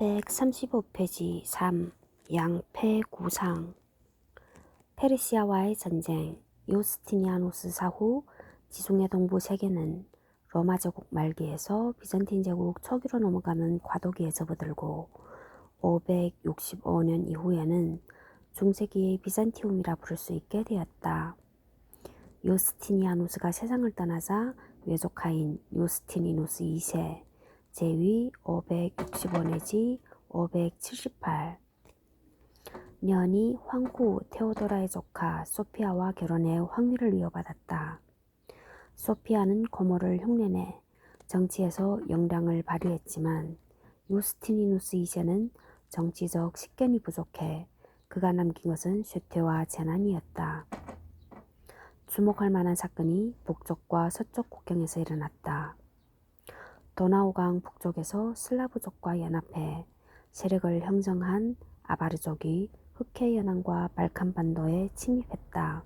135페이지 3. 양패구상. 페르시아와의 전쟁. 요스티니아누스 사후 지중해 동부 세계는 로마 제국 말기에서 비잔틴 제국 초기로 넘어가는 과도기에 접어들고 565년 이후에는 중세기의 비잔티움이라 부를 수 있게 되었다. 요스티니아누스가 세상을 떠나자 외조카인 요스티니누스 2세 제위 565 내지 578 년이 황후 테오도라의 조카 소피아와 결혼해 황위를 이어받았다. 소피아는 고모를 흉내내 정치에서 역량을 발휘했지만 요스티니누스 2세는 정치적 식견이 부족해 그가 남긴 것은 쇠퇴와 재난이었다. 주목할 만한 사건이 북쪽과 서쪽 국경에서 일어났다. 도나우강 북쪽에서 슬라브족과 연합해 세력을 형성한 아바르족이 흑해 연안과 발칸반도에 침입했다.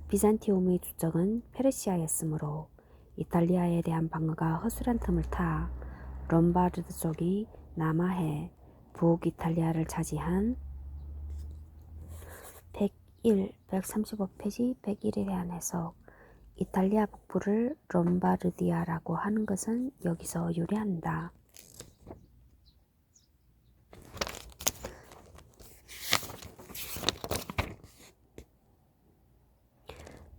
비잔티움의 주적은 페르시아였으므로 이탈리아에 대한 방어가 허술한 틈을 타 롬바르드족이 남하해 북이탈리아를 차지한 135페이지 101에 대한 해석. 이탈리아 북부를 롬바르디아라고 하는 것은 여기서 유래한다.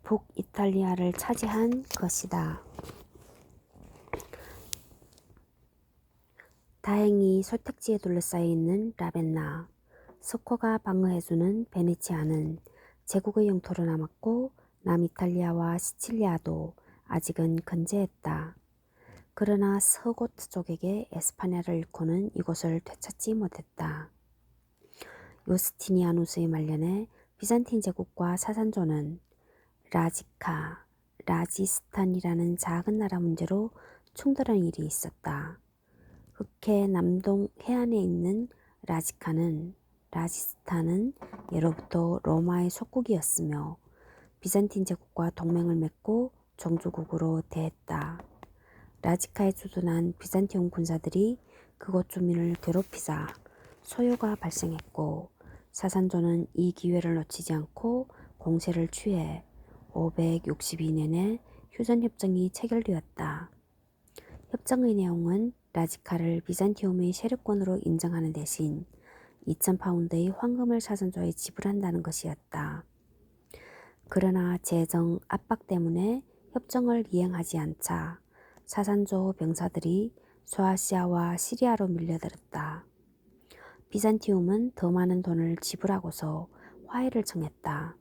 북이탈리아를 차지한 것이다. 다행히 소택지에 둘러싸여 있는 라벤나, 스코가 방어해주는 베네치아는 제국의 영토로 남았고 남이탈리아와 시칠리아도 아직은 건재했다. 그러나 서고트 쪽에게 에스파냐를 잃고는 이곳을 되찾지 못했다. 요스티니아누스의 말년에 비잔틴 제국과 사산조는 라지카, 라지스탄이라는 작은 나라 문제로 충돌한 일이 있었다. 흑해 남동 해안에 있는 라지스탄은 예로부터 로마의 속국이었으며 비잔틴 제국과 동맹을 맺고 종주국으로 대했다. 라지카에 주둔한 비잔티움 군사들이 그곳 주민을 괴롭히자 소요가 발생했고 사산조는 이 기회를 놓치지 않고 공세를 취해 562년에 휴전협정이 체결되었다. 협정의 내용은 라지카를 비잔티움의 세력권으로 인정하는 대신 2000파운드의 황금을 사산조에 지불한다는 것이었다. 그러나 재정 압박 때문에 협정을 이행하지 않자 사산조 병사들이 소아시아와 시리아로 밀려들었다. 비잔티움은 더 많은 돈을 지불하고서 화해를 청했다.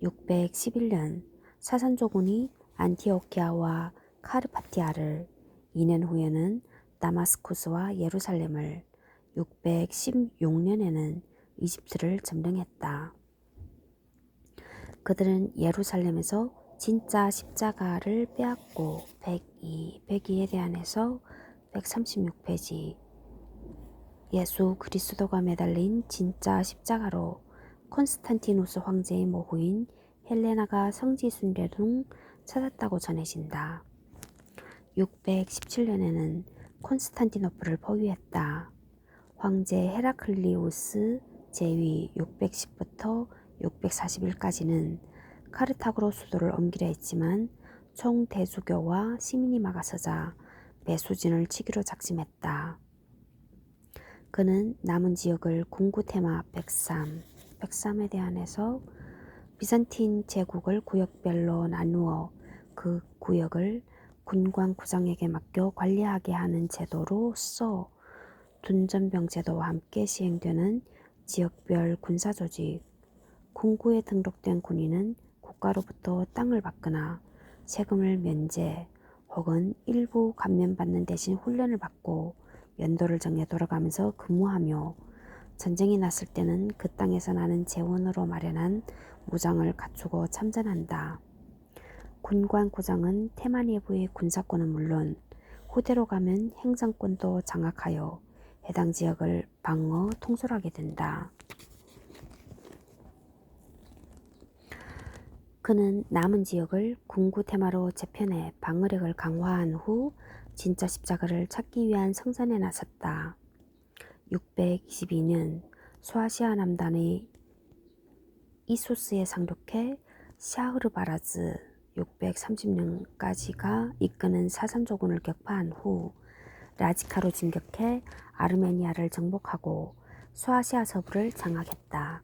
611년 사산조군이 안티오키아와 카르파티아를, 2년 후에는 다마스쿠스와 예루살렘을, 616년에는 이집트를 점령했다. 그들은 예루살렘에서 진짜 십자가를 빼앗고 102에 대한 해석 136페이지 예수 그리스도가 매달린 진짜 십자가로 콘스탄티누스 황제의 모후인 헬레나가 성지 순례 중 찾았다고 전해진다. 617년에는 콘스탄티노플을 포위했다. 황제 헤라클리우스 제위 610부터 641까지는 카르타고로 수도를 옮기려 했지만 총 대주교와 시민이 막아서자 배수진을 치기로 작심했다. 그는 남은 지역을 군구 테마 103에 대한 해석, 비잔틴 제국을 구역별로 나누어 그 구역을 군관구장에게 맡겨 관리하게 하는 제도로서 둔전병 제도와 함께 시행되는 지역별 군사조직, 군구에 등록된 군인은 국가로부터 땅을 받거나 세금을 면제 혹은 일부 감면받는 대신 훈련을 받고 연도를 정해 돌아가면서 근무하며 전쟁이 났을 때는 그 땅에서 나는 재원으로 마련한 무장을 갖추고 참전한다. 군관구장은 테마 내부의 군사권은 물론 후대로 가면 행정권도 장악하여 해당 지역을 방어, 통솔하게 된다. 그는 남은 지역을 궁구 테마로 재편해 방어력을 강화한 후 진짜 십자가를 찾기 위한 성전에 나섰다. 622년 소아시아 남단의 이소스에 상륙해 샤흐르바라즈 630년까지가 이끄는 사산조군을 격파한 후 라지카로 진격해 아르메니아를 정복하고 소아시아 서부를 장악했다.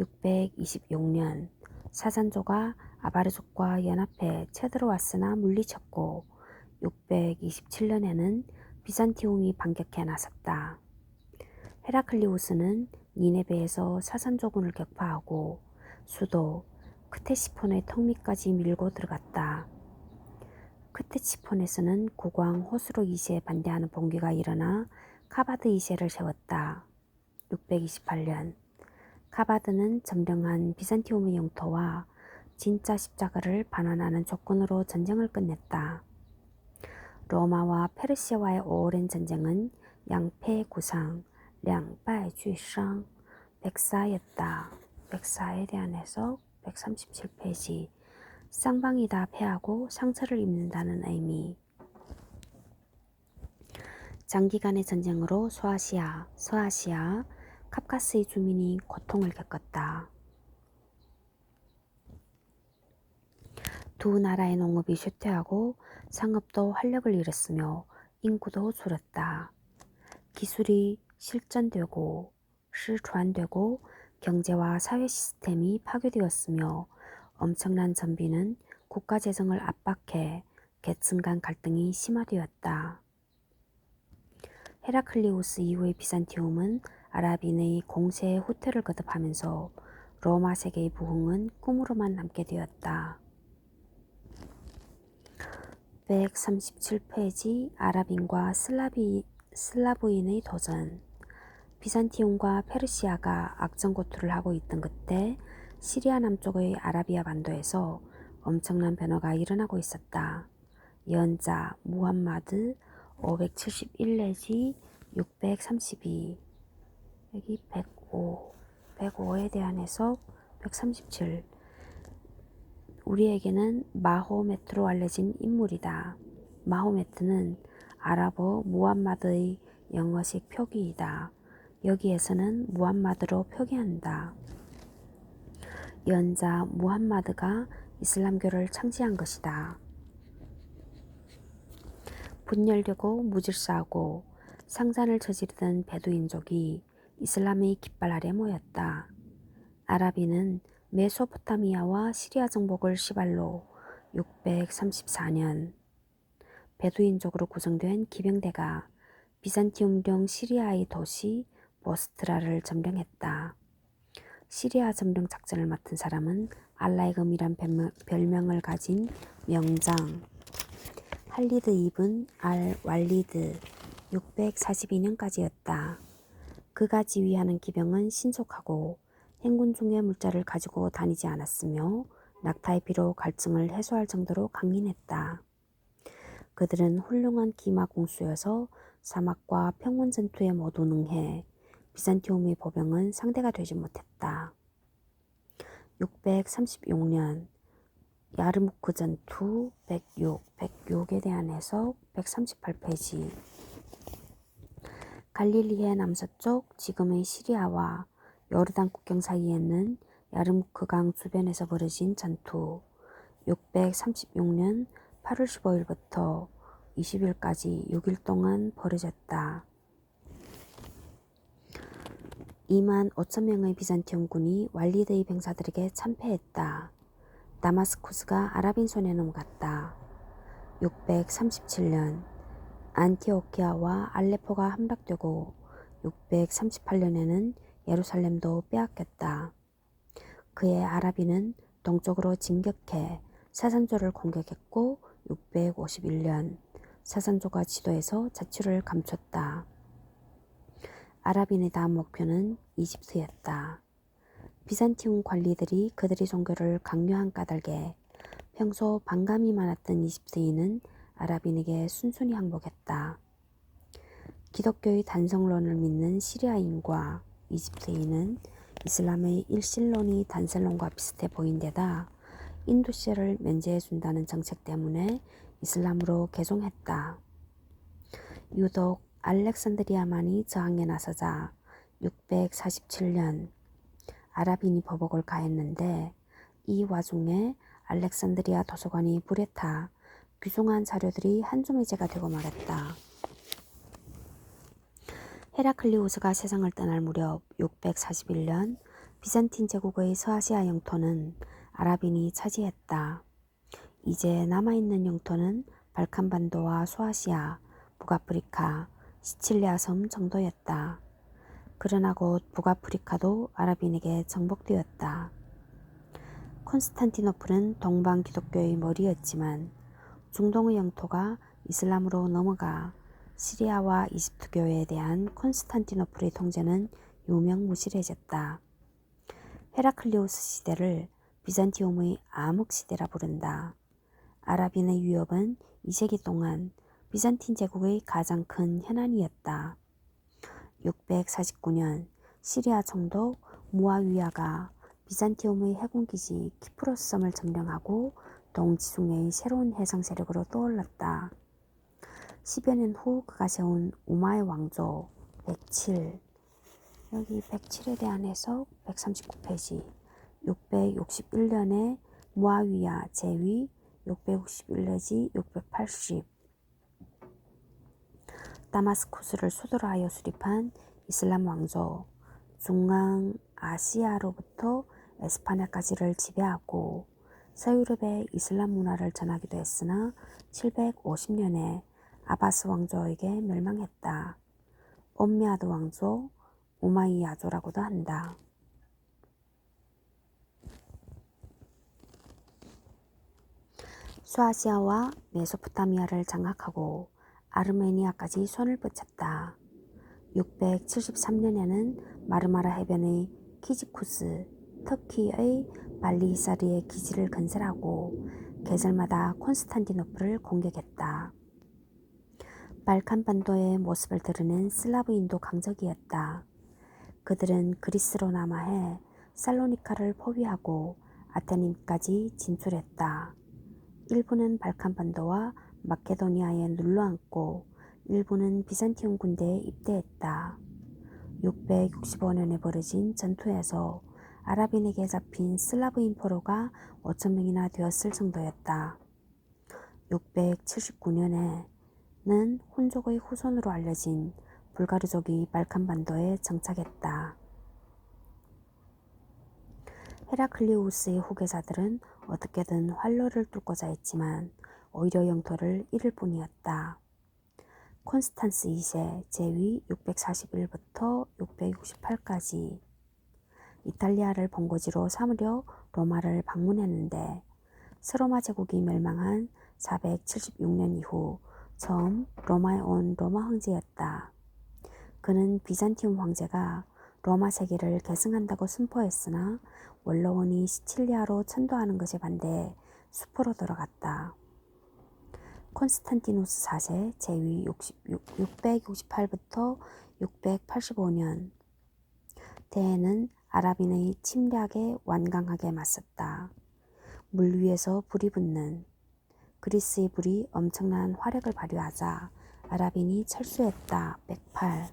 626년 사산조가 아바르족과 연합해 쳐들어왔으나 물리쳤고 627년에는 비잔티움이 반격해 나섰다. 헤라클리우스는 니네베에서 사산조군을 격파하고 수도 크테시폰의 턱 밑까지 밀고 들어갔다. 크테시폰에서는 국왕 호스로 2세에 반대하는 봉기가 일어나 카바드 2세를 세웠다. 628년 카바드는 점령한 비잔티움의 영토와 진짜 십자가를 반환하는 조건으로 전쟁을 끝냈다. 로마와 페르시아와의 오랜 전쟁은 양패 구상, 량败俱伤, 백사였다. 백사에 대한 해석 137페이지. 쌍방이 다 패하고 상처를 입는다는 의미. 장기간의 전쟁으로 소아시아, 서아시아, 카카스의 주민이 고통을 겪었다. 두 나라의 농업이 쇠퇴하고 상업도 활력을 잃었으며 인구도 줄었다. 기술이 실전되고 실传되고 경제와 사회 시스템이 파괴되었으며 엄청난 전비는 국가 재정을 압박해 계층 간 갈등이 심화되었다. 헤라클리우스 이후의 비잔티움은 아랍인의 공세에 후퇴를 거듭하면서 로마 세계의 부흥은 꿈으로만 남게 되었다. 137페이지 아랍인과 슬라브인의 도전. 비잔티움과 페르시아가 악전고투를 하고 있던 그때 시리아 남쪽의 아라비아 반도에서 엄청난 변화가 일어나고 있었다. 예언자 무함마드 571 내지 632 여기 105에 대한 해석 137 우리에게는 마호메트로 알려진 인물이다. 마호메트는 아랍어 무함마드의 영어식 표기이다. 여기에서는 무함마드로 표기한다. 예언자 무함마드가 이슬람교를 창시한 것이다. 분열되고 무질서하고 상잔을 저지르던 베두인족이 이슬람의 깃발 아래 모였다. 아라비는 메소포타미아와 시리아 정복을 시발로 634년 베두인족으로 구성된 기병대가 비잔티움령 시리아의 도시 보스트라를 점령했다. 시리아 점령 작전을 맡은 사람은 알라의 검이란 별명을 가진 명장 할리드 이븐 알 왈리드 642년까지였다. 그가 지휘하는 기병은 신속하고 행군 중의 물자를 가지고 다니지 않았으며 낙타의 피로 갈증을 해소할 정도로 강인했다. 그들은 훌륭한 기마공수여서 사막과 평원 전투에 모두 능해 비잔티움의 보병은 상대가 되지 못했다. 636년 야르무크 전투 106에 대한 해석 138페이지. 갈릴리의 남서쪽 지금의 시리아와 요르단 국경 사이에 있는 야르무크 강 주변에서 벌어진 전투 636년 8월 15일부터 20일까지 6일 동안 벌어졌다. 2만 5천 명의 비잔티움군이 왈리드의 병사들에게 참패했다. 다마스쿠스가 아랍인 손에 넘어갔다. 637년 안티오키아와 알레포가 함락되고 638년에는 예루살렘도 빼앗겼다. 그의 아랍인은 동쪽으로 진격해 사산조를 공격했고 651년 사산조가 지도에서 자취를 감췄다. 아랍인의 다음 목표는 이집트였다. 비잔티움 관리들이 그들의 종교를 강요한 까닭에 평소 반감이 많았던 이집트인은 아랍인에게 순순히 항복했다. 기독교의 단성론을 믿는 시리아인과 이집트인은 이슬람의 일신론이 단sel론과 비슷해 보인 데다 인두시를 면제해준다는 정책 때문에 이슬람으로 개종했다. 유독 알렉산드리아만이 저항에 나서자 647년 아랍인이 보복을 가했는데 이 와중에 알렉산드리아 도서관이 불에 타 귀중한 자료들이 한줌의제가 되고 말았다. 헤라클리우스가 세상을 떠날 무렵 641년 비잔틴 제국의 서아시아 영토는 아랍인이 차지했다. 이제 남아있는 영토는 발칸반도와 소아시아, 북아프리카, 시칠리아 섬 정도였다. 그러나 곧 북아프리카도 아랍인에게 정복되었다. 콘스탄티노플은 동방 기독교의 머리였지만 중동의 영토가 이슬람으로 넘어가 시리아와 이집트교에 대한 콘스탄티노플의 통제는 유명무실해졌다. 헤라클리오스 시대를 비잔티움의 암흑시대라 부른다. 아랍인의 위협은 2세기 동안 비잔틴 제국의 가장 큰 현안이었다. 649년 시리아 총독 무아위야가 비잔티움의 해군기지 키프로스 섬을 점령하고 동지중해의 새로운 해상 세력으로 떠올랐다. 10여 년 후 그가 세운 우마의 왕조 107, 여기 107에 대한 해석 139페이지, 661년에 무아위야 제위 661 내지 680, 다마스쿠스를 수도로 하여 수립한 이슬람 왕조, 중앙아시아로부터 에스파냐까지를 지배하고 서유럽의 이슬람 문화를 전하기도 했으나 750년에 아바스 왕조에게 멸망했다. 옴메아드 왕조, 우마이야조라고도 한다. 소아시아와 메소포타미아를 장악하고 아르메니아까지 손을 뻗쳤다. 673년에는 마르마라 해변의 키지쿠스, 터키의 발리히사르에 기지를 건설하고 계절마다 콘스탄티노플을 공격했다. 발칸반도의 모습을 드러낸 슬라브인도 강적이었다. 그들은 그리스로 남하해 살로니카를 포위하고 아테네까지 진출했다. 일부는 발칸반도와 마케도니아에 눌러앉고 일부는 비잔티움 군대에 입대했다. 665년에 벌어진 전투에서 아랍인에게 잡힌 슬라브인 포로가 5,000명이나 되었을 정도였다. 679년에는 혼족의 후손으로 알려진 불가르족이 발칸반도에 정착했다. 헤라클리우스의 후계자들은 어떻게든 활로를 뚫고자 했지만 오히려 영토를 잃을 뿐이었다. 콘스탄스 2세 제위 641부터 668까지 이탈리아를 본거지로 삼으려 로마를 방문했는데 서로마 제국이 멸망한 476년 이후 처음 로마에 온 로마 황제였다. 그는 비잔티움 황제가 로마 세계를 계승한다고 선포했으나 원로원이 시칠리아로 천도하는 것에 반대해 수포로 들어갔다. 콘스탄티누스 4세 제위 668부터 685년 대에는 아랍인의 침략에 완강하게 맞섰다. 물 위에서 불이 붙는 그리스의 불이 엄청난 화력을 발휘하자 아랍인이 철수했다. 108.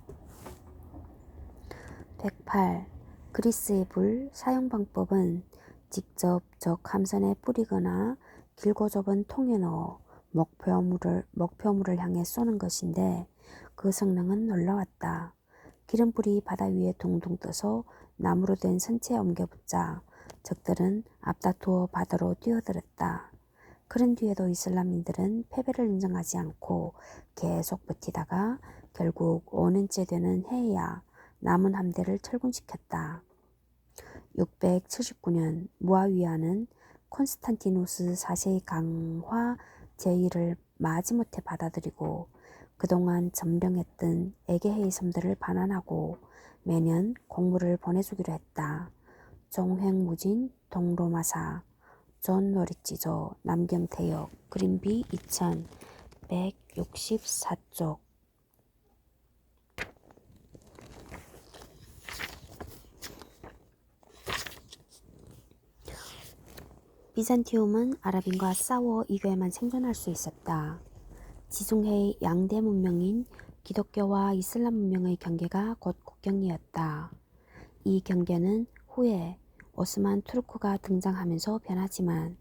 그리스의 불 사용 방법은 직접 적 함선에 뿌리거나 길고 좁은 통에 넣어 목표물을 향해 쏘는 것인데 그 성능은 놀라웠다. 기름불이 바다 위에 둥둥 떠서 나무로 된 선체에 옮겨붙자 적들은 앞다투어 바다로 뛰어들었다. 그런 뒤에도 이슬람인들은 패배를 인정하지 않고 계속 버티다가 결국 5년째 되는 해야 남은 함대를 철군시켰다. 679년 무아위야는 콘스탄티누스 4세의 강화 제의를 마지못해 받아들이고 그동안 점령했던 에게해의 섬들을 반환하고 매년 공물을 보내주기로 했다. 종횡무진 동로마사 존 노리지조 남경태역 그린비 2164쪽 비잔티움은 아랍인과 싸워 이겨야만 생존할 수 있었다. 지중해의 양대 문명인 기독교와 이슬람 문명의 경계가 곧 국경이었다. 이 경계는 후에 오스만 투르크가 등장하면서 변하지만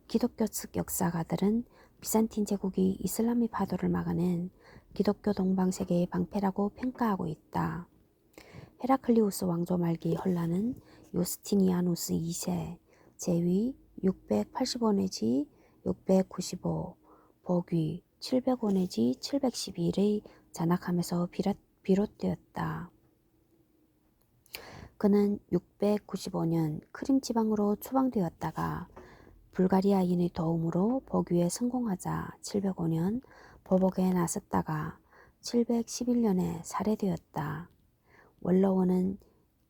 기독교 측 역사가들은 비잔틴 제국이 이슬람의 파도를 막아낸 기독교 동방세계의 방패라고 평가하고 있다. 헤라클리우스 왕조 말기 혼란은 요스티니아누스 2세 제위 685 내지 695, 복위 705 내지 711의 잔악함에서 비롯되었다. 그는 695년 크림 지방으로 추방되었다가 불가리아인의 도움으로 복위에 성공하자 705년 보복에 나섰다가 711년에 살해되었다. 원로원은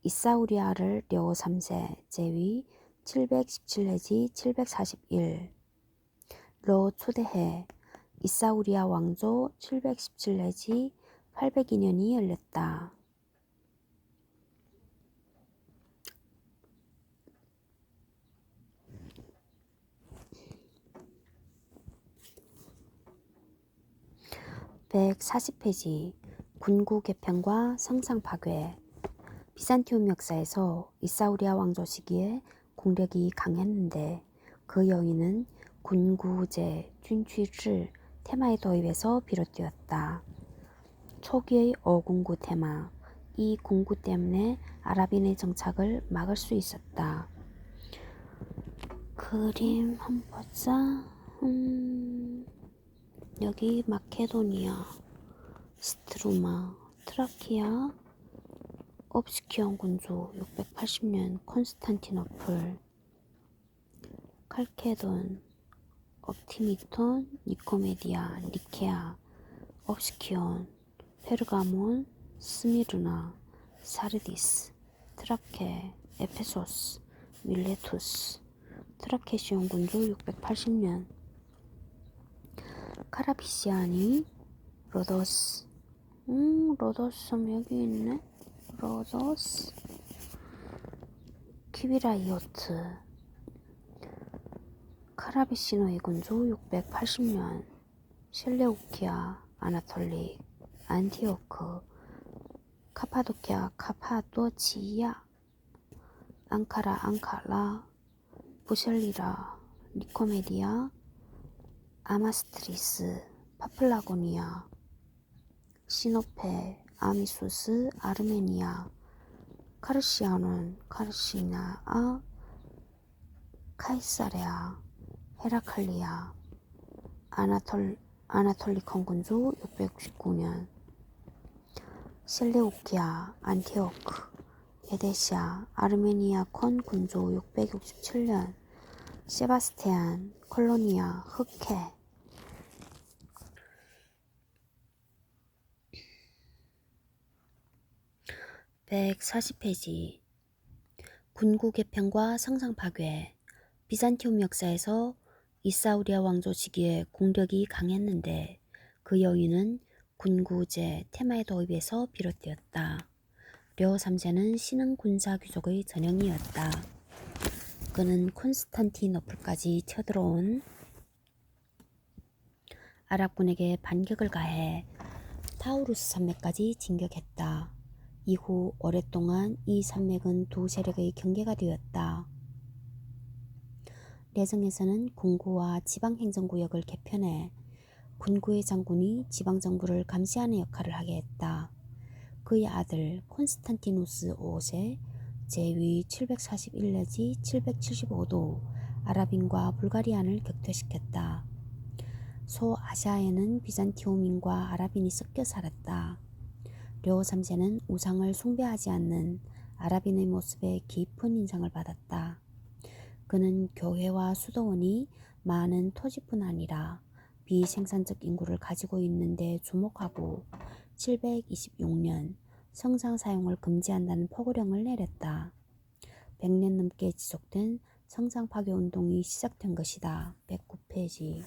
이사우리아를 려오 3세 제위 717 내지 741로 초대해 이사우리아 왕조 717 내지 802년이 열렸다. (140페이지) 군구 개편과 성상 파괴. 비잔티움 역사에서 이사우리아 왕조 시기에 공력이 강했는데 그 요인은 군구제 쥔취를 테마의 도입에서 비롯되었다. 초기의 어군구 테마, 이 군구 때문에 아랍인의 정착을 막을 수 있었다. 그림 한번 보자. 여기 마케도니아, 스트루마, 트라키아, 업시키온 군주 680년 콘스탄티노플, 칼케돈, 업티미톤, 니코메디아, 니케아, 업시키온, 페르가몬, 스미르나, 사르디스, 트라케, 에페소스, 밀레투스, 트라케시온 군주 680년, 카라피시아니, 로도스, 로도스 여기 있네. 로도스, 키비라이오트, 카라비시노의 군주 680년, 셀레우키아, 아나톨릭, 안티오크, 카파도키아, 카파도치아, 앙카라, 앙카라, 부셜리라, 니코메디아, 아마스트리스, 파플라고니아, 시노페, 아미수스, 아르메니아, 카르시아논, 카르시나아, 카이사레아, 헤라클리아, 아나톨리콘 군주 669년, 셀레우키아, 안티오크, 에데시아, 아르메니아콘 군주 667년, 세바스티안, 콜로니아, 흑해. (140페이지) 군구 개편과 성상 파괴. 비잔티움 역사에서 이사우리아 왕조 시기에 공력이 강했는데 그 요인은 군구제 테마의 도입에서 비롯되었다. 려 3세는 신흥 군사 귀족의 전형이었다. 그는 콘스탄티노플까지 쳐들어온 아랍군에게 반격을 가해 타우루스 산맥까지 진격했다. 이후 오랫동안 이 산맥은 두 세력의 경계가 되었다. 내정에서는 군구와 지방행정구역을 개편해 군구의 장군이 지방정부를 감시하는 역할을 하게 했다. 그의 아들 콘스탄티누스 5세 제위 741 내지 775도 아랍인과 불가리안을 격퇴시켰다. 소아시아에는 비잔티움인과 아랍인이 섞여 살았다. 려 3세는 우상을 숭배하지 않는 아랍인의 모습에 깊은 인상을 받았다. 그는 교회와 수도원이 많은 토지뿐 아니라 비생산적 인구를 가지고 있는 데 주목하고 726년 성상 사용을 금지한다는 포고령을 내렸다. 100년 넘게 지속된 성상 파괴 운동이 시작된 것이다. 109페이지.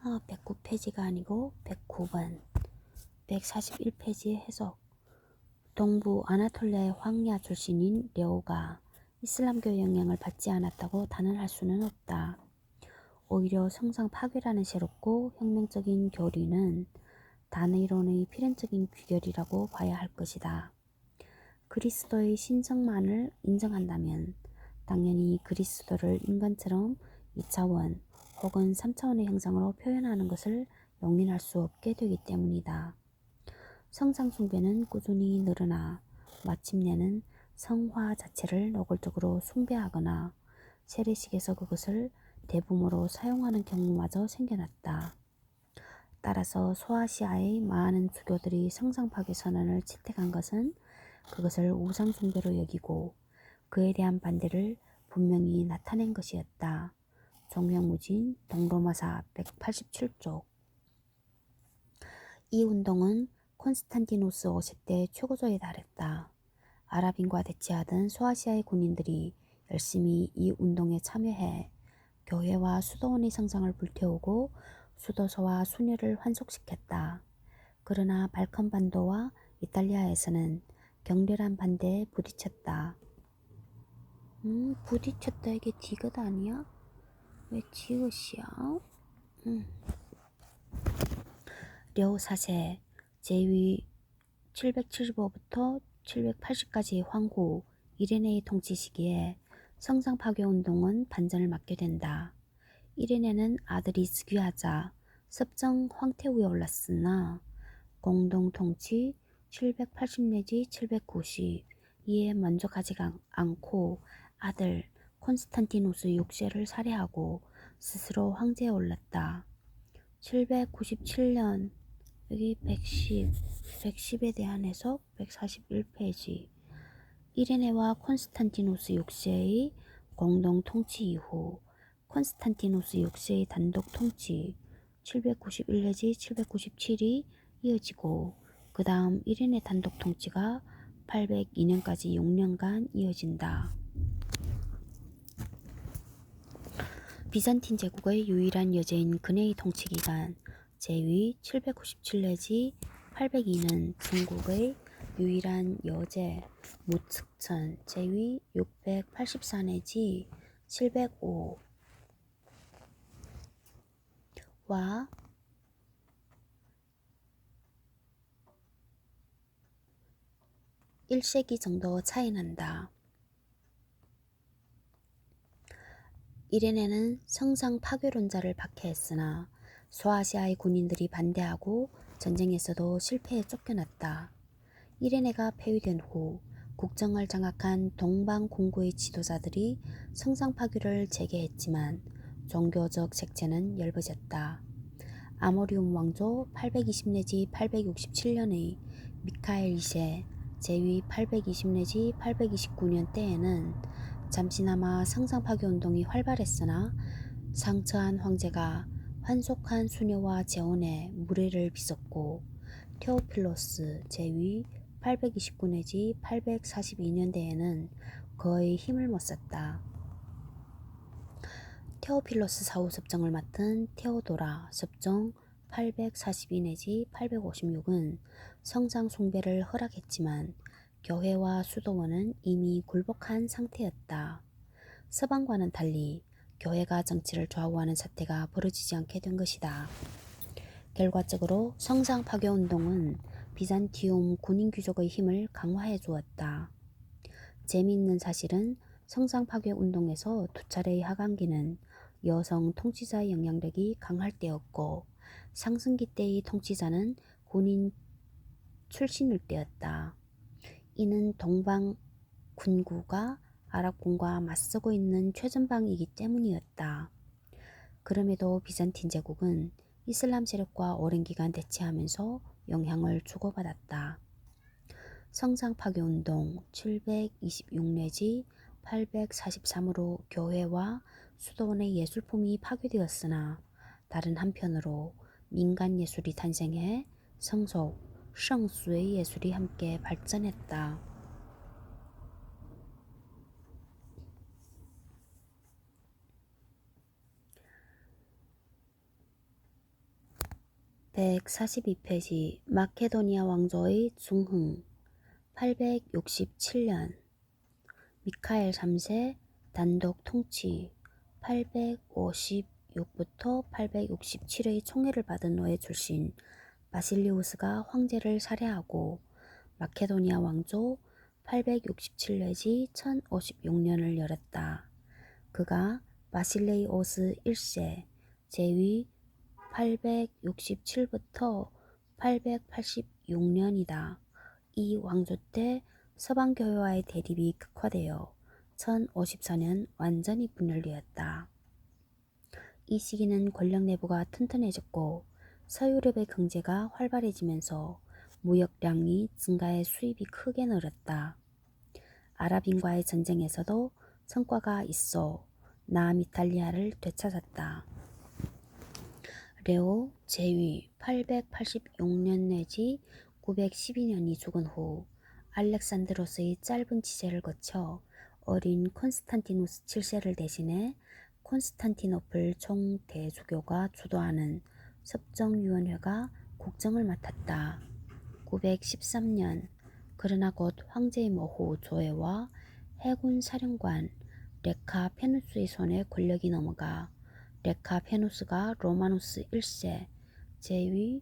109페이지가 아니고 109번. 141페이지의 해석. 동부 아나톨리아의 황야 출신인 려오가 이슬람교의 영향을 받지 않았다고 단언할 수는 없다. 오히려 성상 파괴라는 새롭고 혁명적인 교리는 다네이론의 필연적인 귀결이라고 봐야 할 것이다. 그리스도의 신성만을 인정한다면 당연히 그리스도를 인간처럼 2차원 혹은 3차원의 형상으로 표현하는 것을 용인할 수 없게 되기 때문이다. 성상 숭배는 꾸준히 늘어나 마침내는 성화 자체를 노골적으로 숭배하거나 세례식에서 그것을 대부모로 사용하는 경우마저 생겨났다. 따라서 소아시아의 많은 수교들이 성상 파괴 선언을 채택한 것은 그것을 우상 숭배로 여기고 그에 대한 반대를 분명히 나타낸 것이었다. 종명무진 동로마사 187쪽. 이 운동은 콘스탄티누스 5세 최고조에 달했다. 아랍인과 대치하던 소아시아의 군인들이 열심히 이 운동에 참여해 교회와 수도원의 성상을 불태우고 수도서와 순회를 환속시켰다. 그러나 발칸 반도와 이탈리아에서는 격렬한 반대에 부딪혔다. 부딪혔다 이게 디귿 아니야? 왜 지읒이야? 려 4세 제위 775부터 780까지 황후 이레네의 통치 시기에 성상 파괴 운동은 반전을 맞게 된다. 이레네는 아들이 즉위하자 습정 황태후에 올랐으나 공동 통치 780 내지 790 이에 만족하지 않고 아들 콘스탄티누스 6세를 살해하고 스스로 황제에 올랐다. 797년 여기 110에 대한 해석 141페이지. 이레네와 콘스탄티누스 6세의 공동 통치 이후 콘스탄티누스 6세의 단독 통치 791 내지 797이 이어지고 그 다음 이레네 단독 통치가 802년까지 6년간 이어진다. 비잔틴 제국의 유일한 여제인 그네의 통치기간 제위 797 내지 802는 중국의 유일한 여제 무측천 제위 684 내지 705와 1세기 정도 차이난다. 이레네는 성상 파괴론자를 박해했으나 소아시아의 군인들이 반대하고 전쟁에서도 실패에 쫓겨났다. 이레네가 폐위된 후 국정을 장악한 동방 공고의 지도자들이 성상 파괴를 재개했지만 종교적 색채는 엷어졌다. 아모리움 왕조 820 내지 867년의 미카엘 2세 제위 820 내지 829년 때에는 잠시나마 성상 파괴 운동이 활발했으나 상처한 황제가 환속한 수녀와 재혼에 무례를 빚었고 테오필로스 제위 829 내지 842년대에는 거의 힘을 못 썼다. 테오필로스 사후 섭정을 맡은 테오도라 섭정 842 내지 856은 성상 숭배를 허락했지만 교회와 수도원은 이미 굴복한 상태였다. 서방과는 달리 교회가 정치를 좌우하는 사태가 벌어지지 않게 된 것이다. 결과적으로 성상 파괴 운동은 비잔티움 군인 귀족의 힘을 강화해 주었다. 재미있는 사실은 성상 파괴 운동에서 두 차례의 하강기는 여성 통치자의 영향력이 강할 때였고 상승기 때의 통치자는 군인 출신일 때였다. 이는 동방 군구가 아랍군과 맞서고 있는 최전방이기 때문이었다. 그럼에도 비잔틴 제국은 이슬람 세력과 오랜 기간 대치하면서 영향을 주고받았다. 성상 파괴 운동 726 내지 843으로 교회와 수도원의 예술품이 파괴되었으나 다른 한편으로 민간 예술이 탄생해 성속, 성수의 예술이 함께 발전했다. 142페이지 마케도니아 왕조의 중흥 867년 미카엘 3세 단독 통치 856부터 867의 총애를 받은 노예 출신 바실리우스가 황제를 살해하고 마케도니아 왕조 867 내지 1056년을 열었다. 그가 바실레이오스 1세 제위 867부터 886년이다. 이 왕조 때 서방교회와의 대립이 극화되어 1054년 완전히 분열되었다. 이 시기는 권력 내부가 튼튼해졌고 서유럽의 경제가 활발해지면서 무역량이 증가해 수입이 크게 늘었다. 아랍인과의 전쟁에서도 성과가 있어 남이탈리아를 되찾았다. 레오 제위 886년 내지 912년이 죽은 후 알렉산드로스의 짧은 치세를 거쳐 어린 콘스탄티누스 7세를 대신해 콘스탄티노플 총대주교가 주도하는 섭정위원회가 국정을 맡았다. 913년 그러나 곧 황제의 모후 조에와 해군 사령관 레카 페누스의 손에 권력이 넘어가 레카 페누스가 로마누스 1세 제위